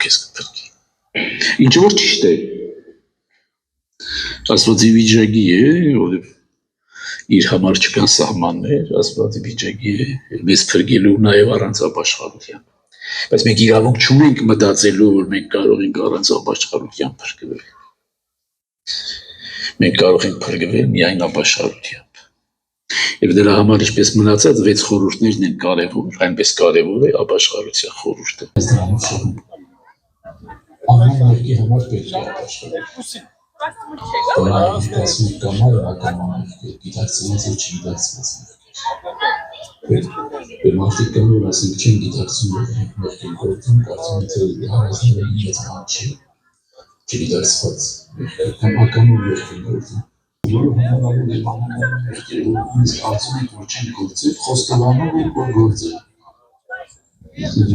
քեզ կփրկի։ Ինչ որ ճիշտ է։ Աստվածի վիճակի է, որ իր համար չկան սահմաններ, աստվածի վիճակի է, մեզ փրկելու նաև առանց ապաշխարության։ Բայց մենք իրավունք չունենք մտածելու, որ մենք կարող ենք առանց ապաշխարության փրկվել։ Մենք կարող ենք փրկվել միայն ապաշխարությամբ։ Եվ դրա համար ինչպես մնացած 6 խորհուրդներն են կարևոր, այնպես կարևոր է ապաշխարության խորհուրդը։ Ամեն մեկի համար պետք է ապաշխարել։ Դա դասում կամա է ակամանք, գիտակցված ու չգիտակցված մեղքեր։ Մարդիկ կան, որ ասենք չեն գիտակցում մեղքեր գործում, կարծում են, թե հարազնները ինձ բան չի, չգիտակցված մեղքեր, կամ ակամա մեղքեր գործում։ Որը հնարավոր է բանալար մեղքեր, որ ինձ կարծում եք, որ չեն գործել, խոստովանում են, որ գործել։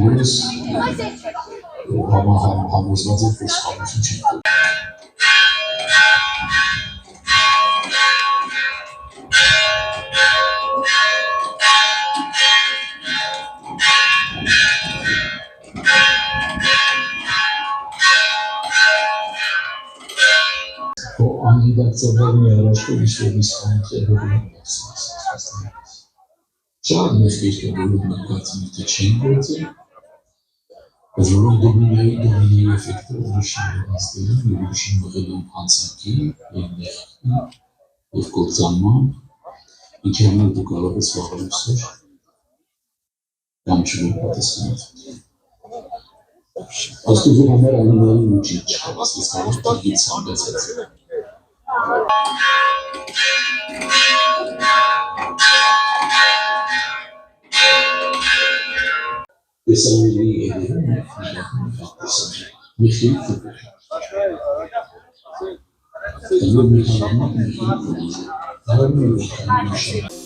Որս համոզված եմ, որ սխալություն չեն գործել։ Անգիտակցաբարն է առաջվող իսվով իսխանիք է հողում ասված։ Շատ մեղքեր կա, որով մենք կարծում ենք, թե չեն գործել, բայց որով դոմինոյի էֆեկտը ուրիշին հաստելում և ուրիշին մղելում հանցանքի և մեղքի և կործանման, ինչի համար դու կարող ես վաղալու սոր կամ չվոր պատասխանատվություն։ Աստուծո համար անունային ուջի չկա, ասես կարող տրգից սամբեցած է։ Տեսանելի երևում է տեսանելի։ Մեղքերի փոքր։ Դեռ մի հարամանք մեղքերի փոքր։ Հարամանք մեղքերի փոքր։